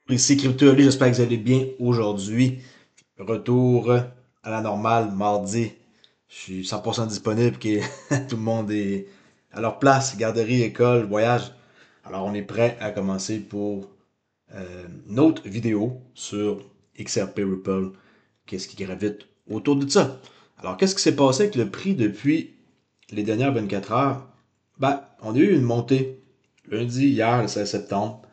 Ici Crypto Ali, j'espère que vous allez bien aujourd'hui. Retour à la normale, mardi. Je suis 100% disponible, tout le monde est à leur place, garderie, école, voyage. Alors on est prêt à commencer pour une autre vidéo sur XRP Ripple. Qu'est-ce qui gravite autour de ça? Alors qu'est-ce qui s'est passé avec le prix depuis les dernières 24 heures? On a eu une montée lundi, hier, le 16 septembre.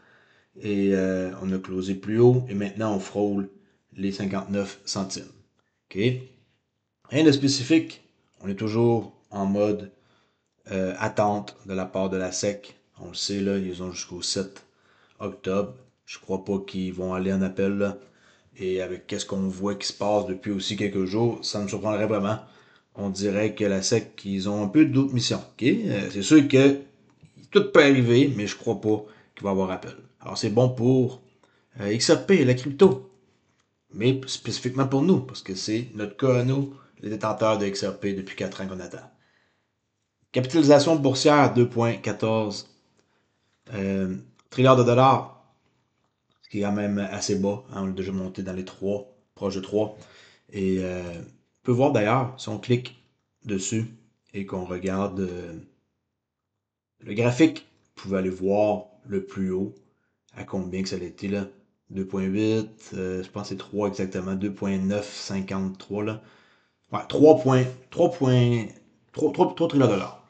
Et on a closé plus haut et maintenant on frôle les 59 centimes. OK? Rien de spécifique. On est toujours en mode attente de la part de la SEC. On le sait, là, ils ont jusqu'au 7 octobre. Je crois pas qu'ils vont aller en appel, là. Et avec qu'est-ce qu'on voit qui se passe depuis aussi quelques jours, ça me surprendrait vraiment. On dirait que la SEC, ils ont un peu d'autres missions. OK? C'est sûr que tout peut arriver, mais je crois pas qu'il va y avoir appel. Alors c'est bon pour XRP, la crypto, mais spécifiquement pour nous, parce que c'est notre cas à nous, les détenteurs de XRP depuis 4 ans qu'on attend. Capitalisation boursière 2,14 trilliards de dollars, ce qui est quand même assez bas. Hein, on a déjà monté dans les 3, proche de 3. Et on peut voir d'ailleurs, si on clique dessus et qu'on regarde le graphique, vous pouvez aller voir le plus haut, à combien que ça a été là. 2,8, je pense que c'est 3 exactement, 2,953 là. Ouais, 3 trillions de dollars.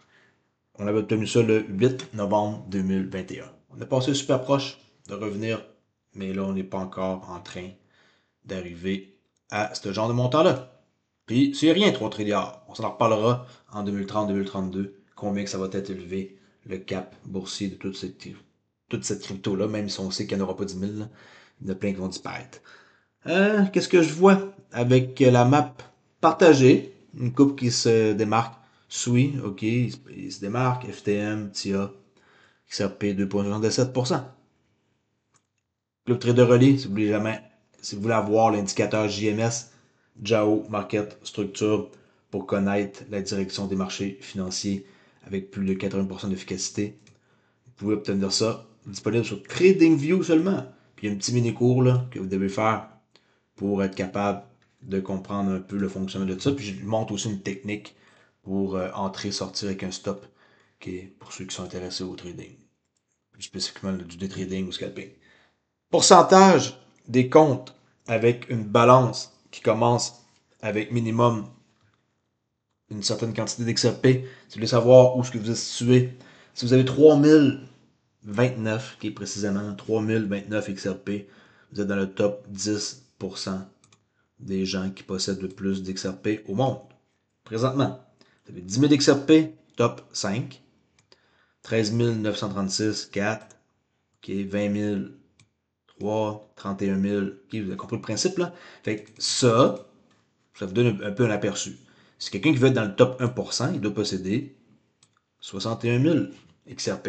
On avait obtenu ça le 8 novembre 2021. On est passé super proche de revenir, mais là, on n'est pas encore en train d'arriver à ce genre de montant-là. Puis, c'est rien, 3 trilliards. On s'en reparlera en 2030-2032, combien que ça va être élevé, le cap boursier de toute cette crypto-là, même si on sait qu'il n'y en aura pas 10 000, là. Il y en a plein qui vont disparaître. Qu'est-ce que je vois avec la map partagée? Une coupe qui se démarque. SUI, ok, il se démarque. FTM, TIA, XRP 2,77%. Club Trader Relais, si vous voulez avoir l'indicateur JMS, JAO Market Structure, pour connaître la direction des marchés financiers avec plus de 80% d'efficacité, vous pouvez obtenir ça disponible sur TradingView seulement. Puis il y a un petit mini-cours là, que vous devez faire pour être capable de comprendre un peu le fonctionnement de ça. Puis je montre aussi une technique pour entrer, sortir avec un stop, okay, pour ceux qui sont intéressés au trading, plus spécifiquement du day trading ou scalping. Pourcentage des comptes avec une balance qui commence avec minimum une certaine quantité d'XRP. Si vous voulez savoir où est-ce que vous êtes situé, si vous avez 3029, qui est précisément 3029 XRP, vous êtes dans le top 10% des gens qui possèdent le plus d'XRP au monde. Présentement, vous avez 10 000 XRP, top 5. 13 936, 4. Okay, 20 000, 3. 31 000. Okay, vous avez compris le principe, là? Fait que ça vous donne un peu un aperçu. Si quelqu'un qui veut être dans le top 1%, il doit posséder 61 000 XRP.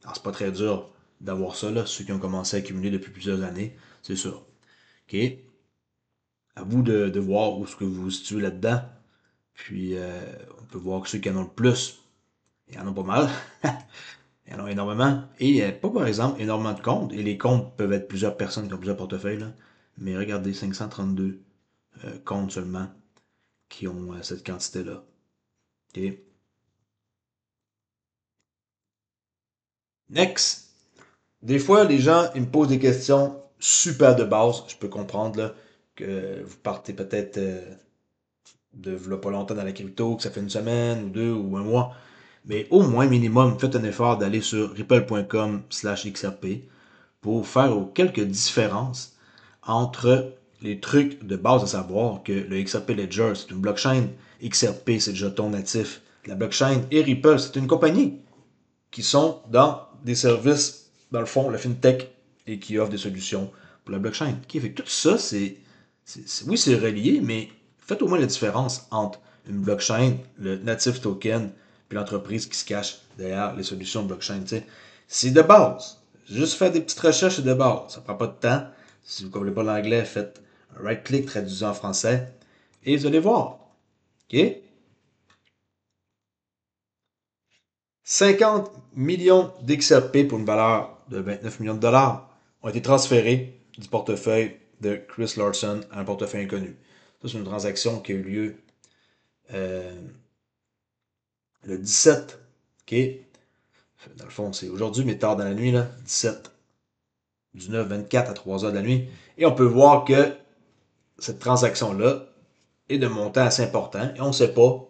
Alors, c'est pas très dur d'avoir ça, là, ceux qui ont commencé à accumuler depuis plusieurs années, c'est ça. OK? À vous de voir où est-ce que vous vous situez là-dedans. Puis, on peut voir que ceux qui en ont le plus, il y en a pas mal. Il y en a énormément. Et pas par exemple énormément de comptes. Et les comptes peuvent être plusieurs personnes qui ont plusieurs portefeuilles. Là. Mais regardez, 532 comptes seulement qui ont cette quantité-là. OK. Next. Des fois, les gens ils me posent des questions super de base. Je peux comprendre là, que vous partez peut-être de là, pas longtemps dans la crypto, que ça fait une semaine ou deux ou un mois. Mais au moins minimum, faites un effort d'aller sur ripple.com/xrp pour faire quelques différences entre les trucs de base à savoir que le XRP Ledger, c'est une blockchain, XRP, c'est le jeton natif de la blockchain, et Ripple, c'est une compagnie qui sont dans des services, dans le fond, la fintech, et qui offrent des solutions pour la blockchain. Okay, fait que tout ça, oui, c'est relié, mais faites au moins la différence entre une blockchain, le native token, puis l'entreprise qui se cache derrière les solutions blockchain. T'sais. C'est de base. Juste faire des petites recherches, c'est de base. Ça prend pas de temps. Si vous ne comprenez pas l'anglais, faites un right-click, traduisez en français, et vous allez voir. OK? 50 millions d'XRP pour une valeur de 29 millions de dollars ont été transférés du portefeuille de Chris Larson à un portefeuille inconnu. Ça, c'est une transaction qui a eu lieu le 17. OK? Dans le fond, c'est aujourd'hui, mais tard dans la nuit, là, 17 du 9-24 à 3 heures de la nuit. Et on peut voir que cette transaction-là est de montant assez important. Et on ne sait pas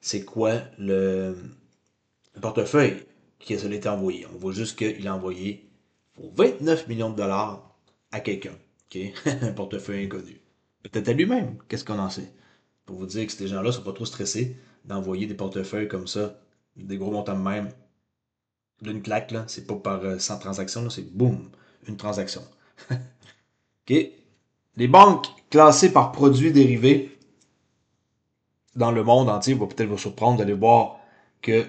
c'est quoi le portefeuille qui a été envoyé. On voit juste qu'il a envoyé pour 29 millions de dollars à quelqu'un. Okay? Un portefeuille inconnu. Peut-être à lui-même. Qu'est-ce qu'on en sait? Pour vous dire que ces gens-là ne sont pas trop stressés d'envoyer des portefeuilles comme ça, des gros montants de même, d'une claque, là. C'est pas par 100 transactions, là, c'est boum, une transaction. OK? Les banques classées par produits dérivés dans le monde entier va peut-être vous surprendre d'aller voir que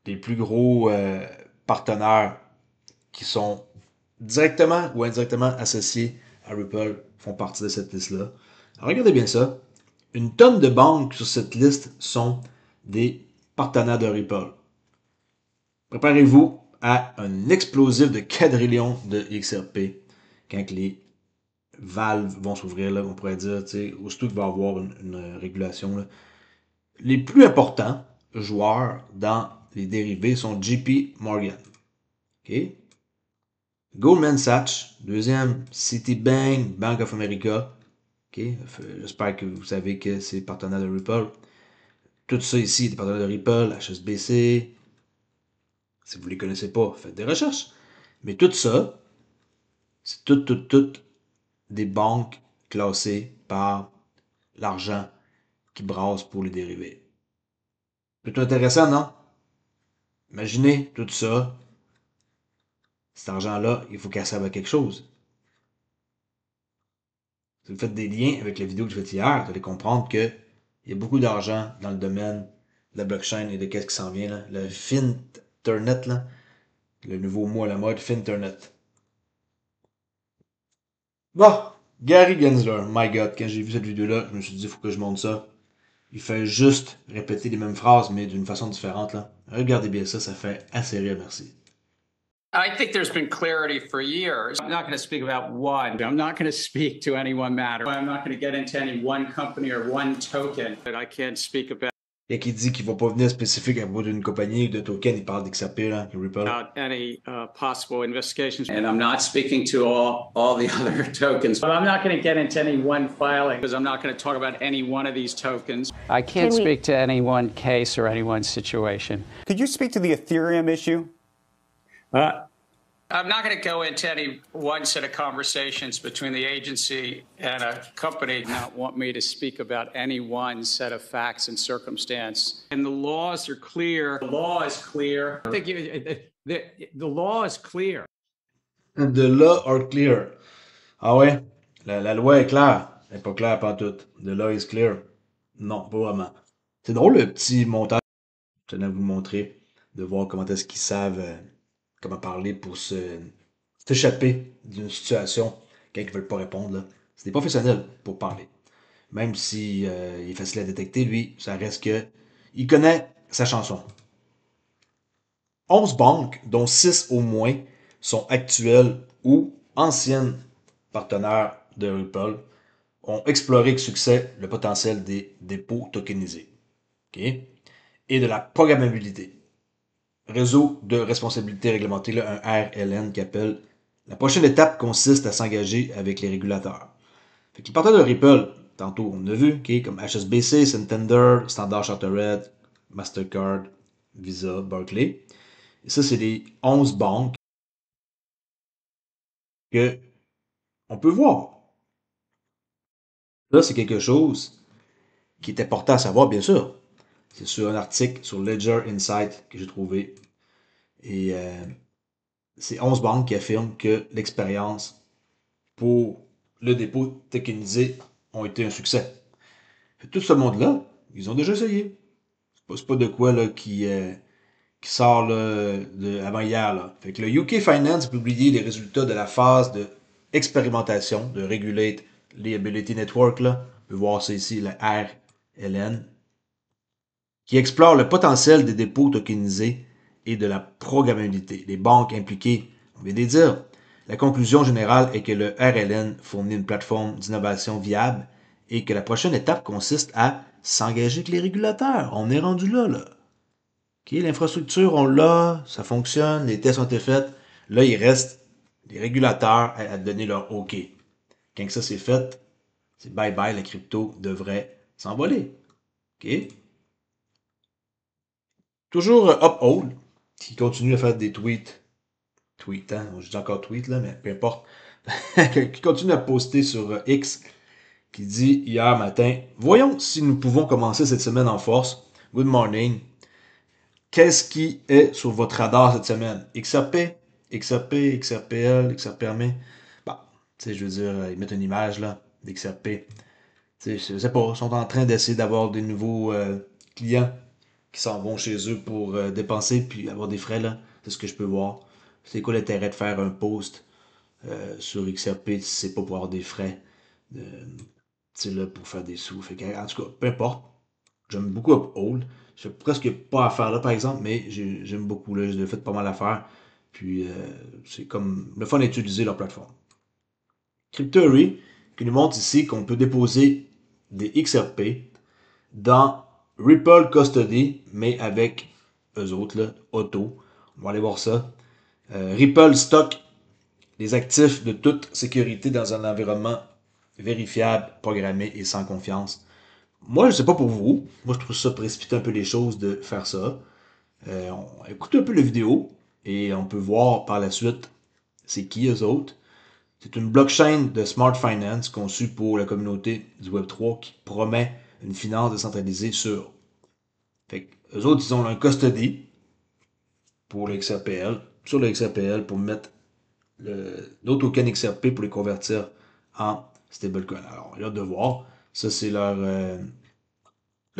les plus gros partenaires qui sont directement ou indirectement associés à Ripple font partie de cette liste-là. Regardez bien ça. Une tonne de banques sur cette liste sont des partenaires de Ripple. Préparez-vous à un explosif de quadrillions de XRP quand les valves vont s'ouvrir, là, on pourrait dire, aussitôt qu'il va y avoir une régulation. Là. Les plus importants joueurs dans les dérivés sont JP Morgan. Okay? Goldman Sachs, deuxième, Citibank, Bank of America. Okay? J'espère que vous savez que c'est partenaire de Ripple. Tout ça ici est des partenaires de Ripple, HSBC. Si vous ne les connaissez pas, faites des recherches. Mais tout ça, c'est tout des banques classées par l'argent qui brasse pour les dérivés. Plutôt intéressant, non? Imaginez tout ça. Cet argent-là, il faut qu'elle serve à quelque chose. Si vous faites des liens avec la vidéo que j'ai faite hier, vous allez comprendre qu'il y a beaucoup d'argent dans le domaine de la blockchain et de qu'est-ce qui s'en vient. Là. Le Finternet, là, le nouveau mot à la mode, Finternet. Bon, Gary Gensler, my God, quand j'ai vu cette vidéo-là, je me suis dit, il faut que je monte ça. Il fait juste répéter les mêmes phrases, mais d'une façon différente. Là. Regardez bien ça, ça fait assez rire, merci. I think there's been clarity for years. I'm not going to speak about one. I'm not going to speak to any one matter. I'm not going to get into any one company or one token that I can't speak about. Et qui dit qu'il ne va pas venir spécifique à propos d'une compagnie ou de token, il parle d'XRP, là, Ripple. About any possible investigations. And I'm not speaking to all the other tokens. But I'm not going to get into any one filing because I'm not going to talk about any one of these tokens. I can't speak to any one case or any one situation. Could you speak to the Ethereum issue? I'm not going to go into any one set of conversations between the agency and a company. Not want me to speak about any one set of facts and circumstance. And the laws are clear. The law is clear. I think the law is clear. The law are clear. Ah ouais? La loi est claire. Elle n'est pas claire pas toute. The law is clear. Non, pas vraiment. C'est drôle le petit montage. Je tenais à vous le montrer. De voir comment est-ce qu'ils savent comment parler pour s'échapper d'une situation quand ils ne veulent pas répondre. C'est des professionnels pour parler. Même si il est facile à détecter, lui, ça reste que il connaît sa chanson. 11 banques, dont 6 au moins, sont actuelles ou anciennes partenaires de Ripple, ont exploré avec succès le potentiel des dépôts tokenisés. Okay? Et de la programmabilité. Réseau de responsabilité réglementée, là, un RLN qui appelle. La prochaine étape consiste à s'engager avec les régulateurs. Fait que les partenaires de Ripple, tantôt on a vu, okay, comme HSBC, Santander, Standard Chartered, Mastercard, Visa, Barclays. Et ça, c'est les 11 banques que on peut voir. Là, c'est quelque chose qui est important à savoir, bien sûr. C'est sur un article sur Ledger Insight que j'ai trouvé. Et c'est 11 banques qui affirment que l'expérience pour le dépôt tokenisé ont été un succès. Tout ce monde-là, ils ont déjà essayé. C'est pas de quoi là, qui sort là, avant hier. Là. Fait que le UK Finance a publié les résultats de la phase de expérimentation de Regulate Liability Network. Là. On peut voir ça ici, la RLN, qui explore le potentiel des dépôts tokenisés et de la programmabilité. Les banques impliquées, on vient de dire, La conclusion générale est que le RLN fournit une plateforme d'innovation viable et que la prochaine étape consiste à s'engager avec les régulateurs. On est rendu là, là. OK, l'infrastructure, on l'a, ça fonctionne, les tests ont été faits. Là, il reste les régulateurs à donner leur OK. Quand ça c'est fait, c'est bye-bye, la crypto devrait s'envoler. OK? Toujours Uphold, qui continue à faire des tweets. Tweet, hein? Je dis encore tweet, là, mais peu importe. qui continue à poster sur X, qui dit hier matin, voyons si nous pouvons commencer cette semaine en force. Good morning. Qu'est-ce qui est sur votre radar cette semaine? XRP, XRP, XRPL, XRPRM. Bah, tu sais, je veux dire, ils mettent une image là, d'XRP. Tu sais, je sais pas, ils sont en train d'essayer d'avoir des nouveaux clients qui s'en vont chez eux pour dépenser puis avoir des frais là. C'est ce que je peux voir. C'est quoi l'intérêt de faire un post sur XRP si c'est pas pour avoir des frais? Là, pour faire des sous. Fait que, en tout cas, peu importe. J'aime beaucoup Uphold. Je fais presque pas affaire là, par exemple, mais j'aime beaucoup. Là, j'ai fait pas mal d'affaires. Puis, c'est comme le fun d'utiliser leur plateforme. Cryptory, qui nous montre ici qu'on peut déposer des XRP dans Ripple Custody, mais avec eux autres, là, Auto. On va aller voir ça. Ripple stocke les actifs de toute sécurité dans un environnement vérifiable, programmé et sans confiance. Moi, je sais pas pour vous. Moi, je trouve ça précipiter un peu les choses de faire ça. On écoute un peu la vidéo et on peut voir par la suite c'est qui eux autres. C'est une blockchain de smart finance conçue pour la communauté du Web3 qui promet une finance décentralisée sûre. Fait que eux autres, ils ont un custody pour le XRPL, sur le XRPL pour mettre nos tokens XRP pour les convertir en stablecoin. Alors, on a hâte de voir. Ça, c'est leur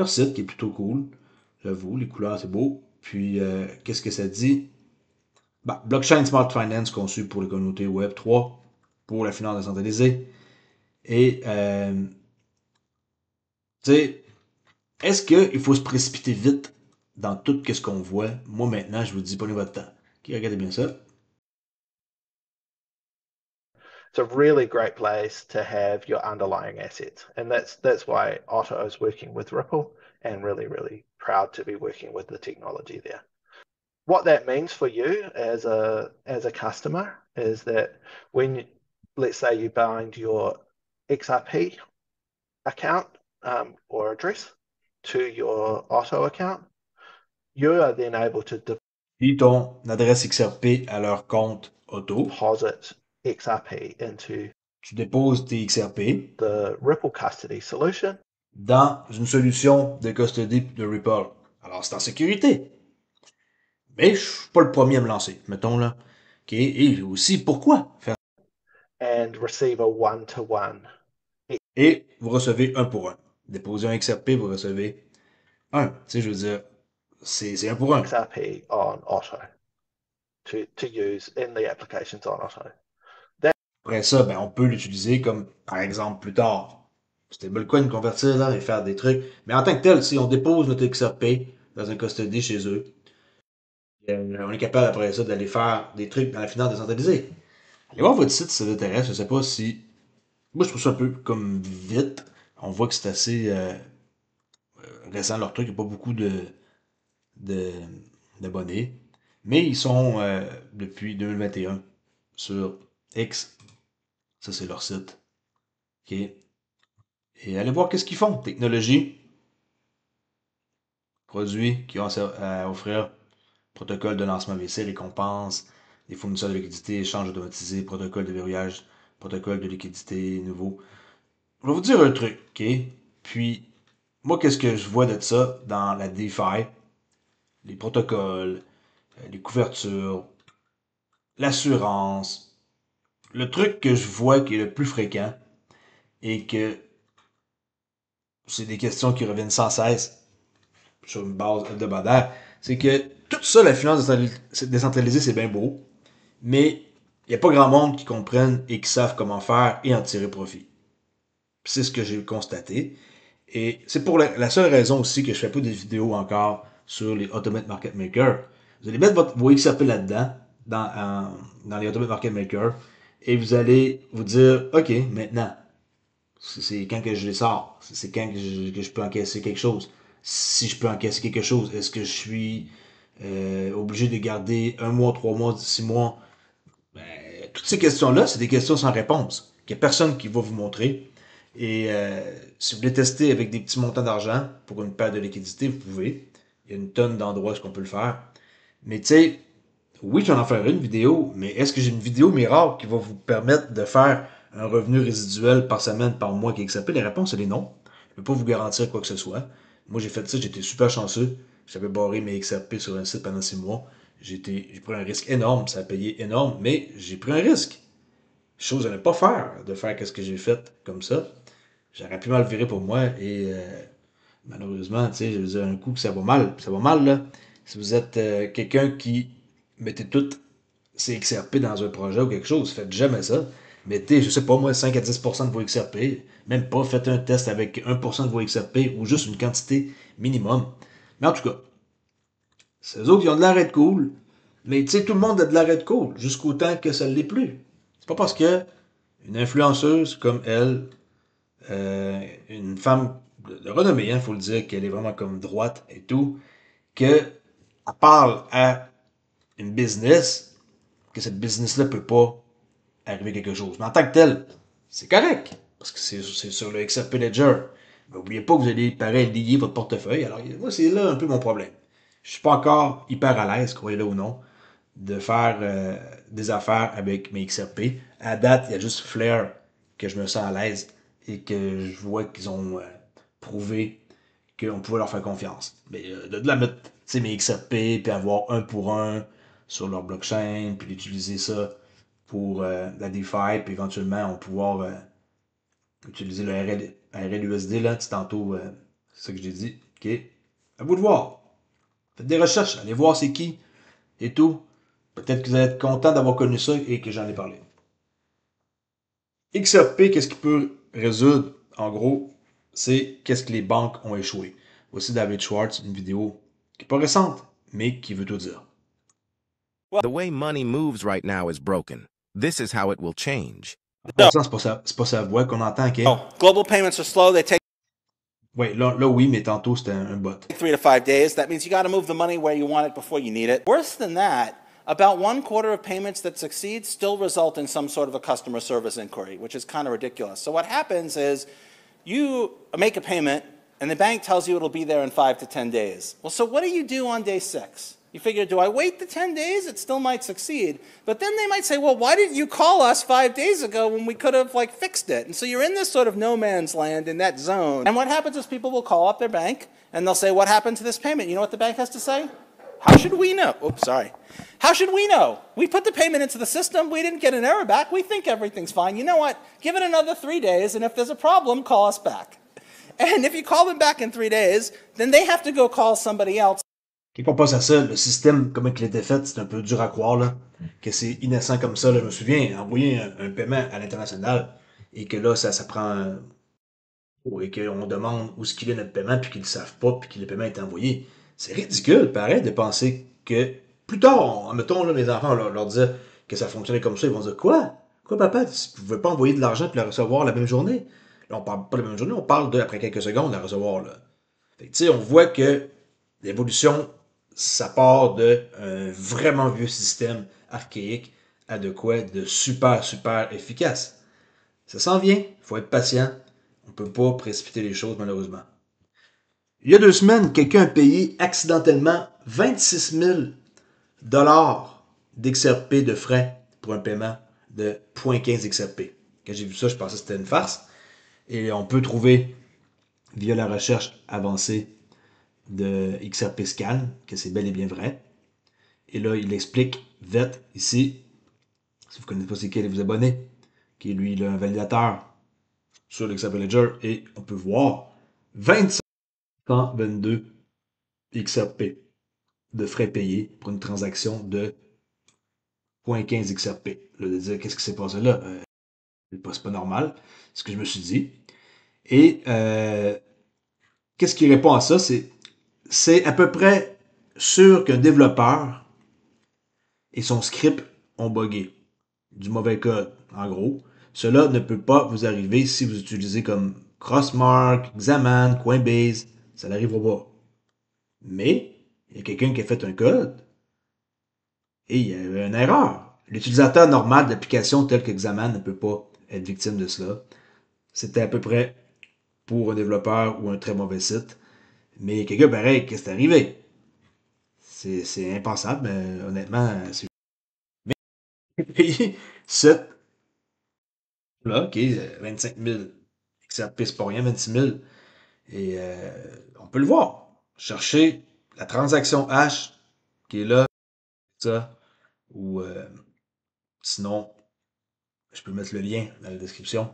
site qui est plutôt cool. J'avoue, les couleurs, c'est beau. Puis, qu'est-ce que ça dit? Bah, blockchain Smart Finance conçu pour les communautés Web3, pour la finance décentralisée. Et, tu sais, est-ce qu'il faut se précipiter vite dans tout ce qu'on voit? Moi, maintenant, je vous dis, prenez votre temps. Ok, regardez bien ça. It's a really great place to have your underlying assets. And that's why Otto is working with Ripple and really, really proud to be working with the technology there. What that means for you as a customer is that when, let's say, you bind your XRP account or address to your Otto account, you are then able to Puis ton adresse XRP à leur compte auto. deposit XRP into Tu déposes tes XRP the Ripple custody solution. Dans une solution de custody de Ripple. Alors, c'est en sécurité. Mais je suis pas le premier à me lancer, mettons là. OK. Et aussi, pourquoi faire? And receive a one-to-one. Et vous recevez un pour un. Déposez un XRP, vous recevez un. Tu sais, je veux dire, c'est un pour un. XRP on Otto to use in the applications on Otto. Après ça, ben, on peut l'utiliser comme, par exemple, plus tard. Stablecoin, convertir là et faire des trucs. Mais en tant que tel, si on dépose notre XRP dans un custody chez eux, on est capable après ça d'aller faire des trucs dans la finance décentralisée. Allez voir votre site si ça vous intéresse. Je sais pas si. Moi, je trouve ça un peu comme vite. On voit que c'est assez récent leur truc. Il n'y a pas beaucoup de, d'abonnés. Mais ils sont depuis 2021 sur X. Ça, c'est leur site. OK. Et allez voir qu'est-ce qu'ils font. Technologie, produits qui ont à offrir, protocole de lancement VC, récompense, des fournisseurs de liquidité, échange automatisé, protocole de verrouillage, protocole de liquidité nouveau. Je vais vous dire un truc, OK? Puis, moi, qu'est-ce que je vois de ça dans la DeFi? Les protocoles, les couvertures, l'assurance. Le truc que je vois qui est le plus fréquent et que c'est des questions qui reviennent sans cesse sur une base hebdomadaire, c'est que tout ça, la finance décentralisée, c'est bien beau, mais il n'y a pas grand monde qui comprennent et qui savent comment faire et en tirer profit. C'est ce que j'ai constaté. Et c'est pour la seule raison aussi que je fais pas des vidéos encore sur les Automate Market Maker. Vous allez mettre vos XRP là-dedans, dans les Automate Market Maker, et vous allez vous dire, OK, maintenant, c'est quand que je les sors, c'est quand que je peux encaisser quelque chose. Si je peux encaisser quelque chose, est-ce que je suis obligé de garder 1 mois, 3 mois, 6 mois? Ben, toutes ces questions-là, c'est des questions sans réponse. Il n'y a personne qui va vous montrer. Et si vous voulez tester avec des petits montants d'argent pour une paire de liquidités, vous pouvez. Il y a une tonne d'endroits où on peut le faire. Mais tu sais, oui, j'en ferai une vidéo, mais est-ce que j'ai une vidéo miracle qui va vous permettre de faire un revenu résiduel par semaine, par mois qui est XRP? La réponse, elle est non. Je ne peux pas vous garantir quoi que ce soit. Moi, j'ai fait ça, j'étais super chanceux. J'avais barré mes XRP sur un site pendant 6 mois. J'ai pris un risque énorme, ça a payé énorme, mais j'ai pris un risque. Chose à ne pas faire, de faire ce que j'ai fait comme ça. J'aurais pu mal virer pour moi et malheureusement, tu sais, je veux dire, un coup que ça va mal, là. Si vous êtes quelqu'un qui mettez tout ses XRP dans un projet ou quelque chose, faites jamais ça. Mettez, je sais pas moi, 5 à 10% de vos XRP. Même pas, faites un test avec 1% de vos XRP ou juste une quantité minimum. Mais en tout cas, c'est eux autres qui ont de l'air d'être cool. Mais tu sais, tout le monde a de l'air d'être cool, jusqu'au temps que ça ne l'est plus. C'est pas parce que une influenceuse comme elle, une femme de renommée, il faut le dire, qu'elle est vraiment comme droite et tout, qu'elle parle à une business, que cette business-là peut pas arriver quelque chose. Mais en tant que tel, c'est correct, parce que c'est sur le XRP Ledger. Mais n'oubliez pas que vous allez, pareil, lier votre portefeuille. Alors, moi, c'est là un peu mon problème. Je suis pas encore hyper à l'aise, croyez-le ou non, de faire des affaires avec mes XRP. À date, il y a juste Flare que je me sens à l'aise et que je vois qu'ils ont prouvé qu'on pouvait leur faire confiance. Mais de la mettre mes XRP, puis avoir un pour un sur leur blockchain, puis d'utiliser ça pour la DeFi, puis éventuellement on va pouvoir utiliser le RLUSD, là, tantôt, c'est ça que j'ai dit. OK. À vous de voir. Faites des recherches, allez voir c'est qui et tout. Peut-être que vous allez être content d'avoir connu ça et que j'en ai parlé. XRP, qu'est-ce qui peut résoudre, en gros, c'est qu'est-ce que les banques ont échoué. Voici David Schwartz, une vidéo qui n'est pas récente, mais qui veut tout dire. The way money moves right now is broken. This is how it will change. En passant, c'est pas sa voix qu'on entend, OK? Oh, global payments are slow. They take Oui, là oui, mais tantôt, c'était un bot. 3 to 5 days. That means you got to move the money where you want it before you need it. Worse than that, about 1/4 of payments that succeed still result in some sort of a customer service inquiry, which is kind of ridiculous. So what happens is you make a payment, and the bank tells you it'll be there in 5 to 10 days. Well, so what do you do on day 6? You figure, do I wait the 10 days? It still might succeed. But then they might say, well, why didn't you call us 5 days ago when we could have fixed it? And so you're in this sort of no man's land in that zone. And what happens is people will call up their bank and they'll say, what happened to this payment? You know what the bank has to say? How should we know? Oops, sorry. How should we know? We put the payment into the system. We didn't get an error back. We think everything's fine. You know what? Give it another 3 days, and if there's a problem, call us back. And if you call them back in 3 days, then they have to go call somebody else. Quand on passe à ça, le système, comment il était fait, c'est un peu dur à croire, là, que c'est innocent comme ça. Là. Je me souviens, envoyer un paiement à l'international et que là, ça prend... et qu'on demande où est-ce qu'il est notre paiement, puis qu'ils ne le savent pas, puis que le paiement est envoyé. C'est ridicule, pareil, de penser que plus tard, mettons, là, mes enfants, leur dire que ça fonctionnait comme ça, ils vont dire, quoi? Quoi, papa? Vous ne pouvez pas envoyer de l'argent puis le recevoir la même journée? Là, on parle pas de la même journée, on parle de, après quelques secondes, la recevoir, là. Fait que, tu sais, on voit que l'évolution, ça part d'un vraiment vieux système archaïque à de quoi de super, super efficace. Ça s'en vient, il faut être patient. On ne peut pas précipiter les choses, malheureusement. Il y a 2 semaines, quelqu'un a payé accidentellement 26 000 $ d'XRP de frais pour un paiement de 0.15 XRP. Quand j'ai vu ça, je pensais que c'était une farce. Et on peut trouver, via la recherche avancée de XRP Scan, que c'est bel et bien vrai. Et là, il explique vite ici, si vous ne connaissez pas c'est qui, allez vous abonner, qui est lui un validateur sur l'XRP Ledger, et on peut voir 2522 XRP de frais payés pour une transaction de 0.15 XRP. Là, de dire qu'est-ce qui s'est passé là, c'est pas normal, c'est ce que je me suis dit. Et qu'est-ce qui répond à ça? C'est à peu près sûr qu'un développeur et son script ont buggé. du mauvais code, en gros. Cela ne peut pas vous arriver si vous utilisez comme Crossmark, Xamarin, Coinbase. Ça n'arrivera pas. Mais, il y a quelqu'un qui a fait un code et il y a une erreur. L'utilisateur normal d'applications telles que Xamarin ne peut pas être victime de cela. C'était à peu près pour un développeur ou un très mauvais site. Mais quelqu'un pareil, qu'est-ce qui est arrivé? C'est impensable, mais honnêtement, c'est payé cette là, ok, 25 000. Ça pisse pas rien, 26 000. Et on peut le voir. Cherchez la transaction H qui est là, ça, ou sinon, je peux mettre le lien dans la description.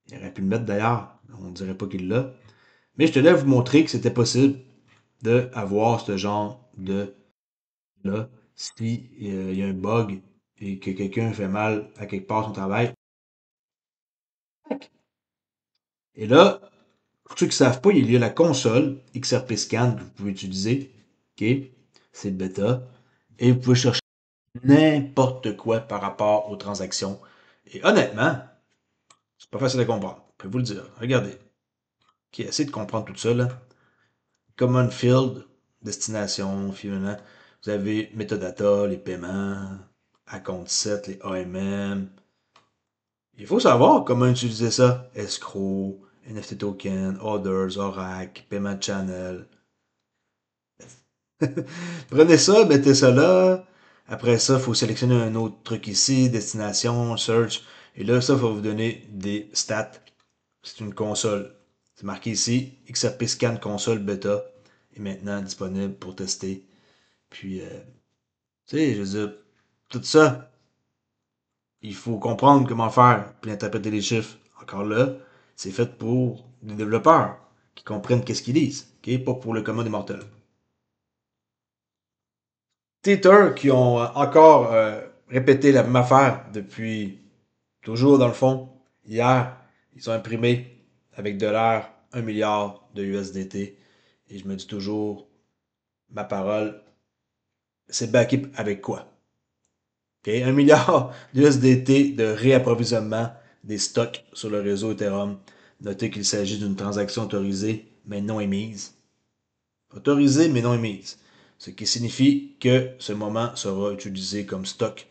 Il aurait pu le mettre d'ailleurs, on ne dirait pas qu'il l'a. Mais je tenais à vous montrer que c'était possible d'avoir ce genre de là. Si il y a un bug et que quelqu'un fait mal à quelque part son travail. Et là, pour ceux qui ne savent pas, il y a la console XRP Scan que vous pouvez utiliser. OK? C'est le bêta. Et vous pouvez chercher n'importe quoi par rapport aux transactions. Et honnêtement, c'est pas facile à comprendre. Je peux vous le dire. Regardez. OK, essayez de comprendre tout ça, là. Common Field, destination, finalement. Vous avez metadata, les paiements, account set, les AMM. Il faut savoir comment utiliser ça. Escrow, NFT token, orders, Oracle, payment channel. Prenez ça, mettez ça là. Après ça, il faut sélectionner un autre truc ici, destination, search. Et là, ça va vous donner des stats. C'est une console. C'est marqué ici, XRP Scan console bêta est maintenant disponible pour tester. Puis, tu sais, je veux dire, tout ça, il faut comprendre comment faire, puis interpréter les chiffres. Encore là, c'est fait pour les développeurs qui comprennent qu'est-ce qu'ils disent, ok? Pas pour le commun des mortels. Tether qui ont encore répété la même affaire depuis toujours dans le fond. Hier, ils ont imprimé avec de l'air 1 milliard de USDT. Et je me dis toujours, ma parole, c'est backé avec quoi? Okay? 1 milliard d'USDT de réapprovisionnement des stocks sur le réseau Ethereum. Notez qu'il s'agit d'une transaction autorisée mais non émise. Autorisée mais non émise. Ce qui signifie que ce moment sera utilisé comme stock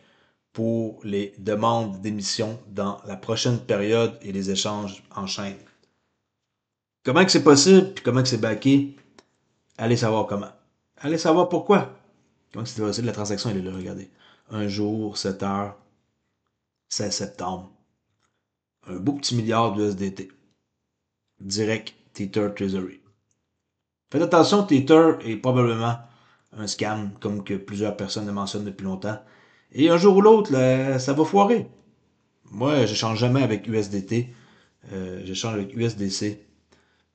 pour les demandes d'émission dans la prochaine période et les échanges en chaîne. Comment que c'est possible puis comment que c'est backé? Allez savoir comment. Allez savoir pourquoi. Comment c'est possible? La transaction, elle est là, regardez. Un jour, 7 heures, 16 septembre. Un beau petit milliard d'USDT. Direct Tether Treasury. Faites attention, Tether est probablement un scam, comme que plusieurs personnes le mentionnent depuis longtemps. Et un jour ou l'autre, ça va foirer. Moi, je change jamais avec USDT. Je change avec USDC.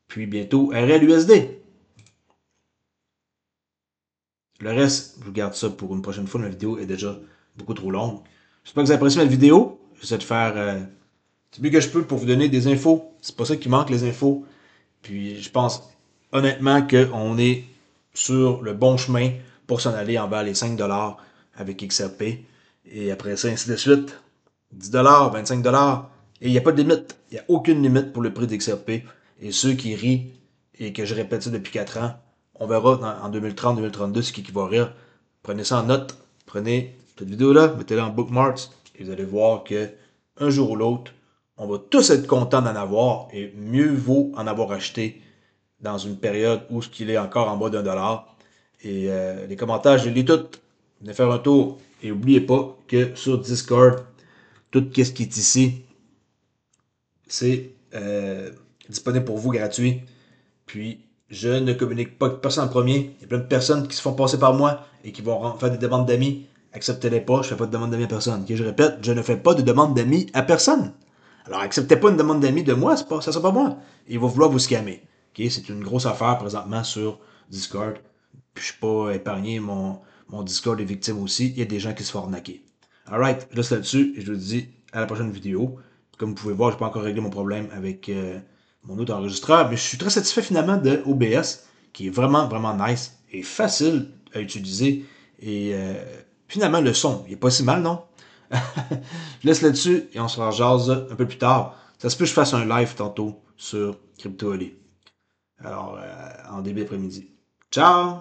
Puis bientôt, RLUSD. Le reste, je vous garde ça pour une prochaine fois. La vidéo est déjà beaucoup trop longue. J'espère que vous avez apprécié ma vidéo. J'essaie de faire du mieux que je peux pour vous donner des infos. C'est pas ça qui manque, les infos. Puis je pense honnêtement qu'on est sur le bon chemin pour s'en aller envers les 5$ avec XRP. Et après ça, ainsi de suite. 10$, 25$. Et il n'y a pas de limite. Il n'y a aucune limite pour le prix d'XRP. Et ceux qui rient et que je répète ça depuis 4 ans, on verra en 2030-2032 ce qui va rire. Prenez ça en note. Prenez cette vidéo-là, mettez-la en bookmarks. Et vous allez voir que un jour ou l'autre, on va tous être contents d'en avoir. Et mieux vaut en avoir acheté dans une période où ce qu'il est encore en bas d'1$. Et les commentaires, je les lis tous. Venez faire un tour. Et n'oubliez pas que sur Discord, tout ce qui est ici, c'est disponible pour vous gratuit. Puis, je ne communique pas avec personne en premier. Il y a plein de personnes qui se font passer par moi et qui vont faire des demandes d'amis. Acceptez-les pas, je ne fais pas de demande d'amis à personne. Okay, je répète, je ne fais pas de demande d'amis à personne. Alors, acceptez pas une demande d'amis de moi, ça ne sera pas moi. Il va vouloir vous scammer. Okay, c'est une grosse affaire présentement sur Discord. Puis, je ne suis pas épargné, mon Discord est victime aussi. Il y a des gens qui se font arnaquer. Alright, je laisse là-dessus et je vous dis à la prochaine vidéo. Comme vous pouvez voir, je n'ai pas encore réglé mon problème avec mon autre enregistreur, mais je suis très satisfait finalement de OBS, qui est vraiment, vraiment nice et facile à utiliser. Et finalement, le son, il est pas si mal, non? Je laisse là-dessus et on se rejase un peu plus tard. Ça se peut que je fasse un live tantôt sur CryptoOli. Alors, en début d'après-midi. Ciao!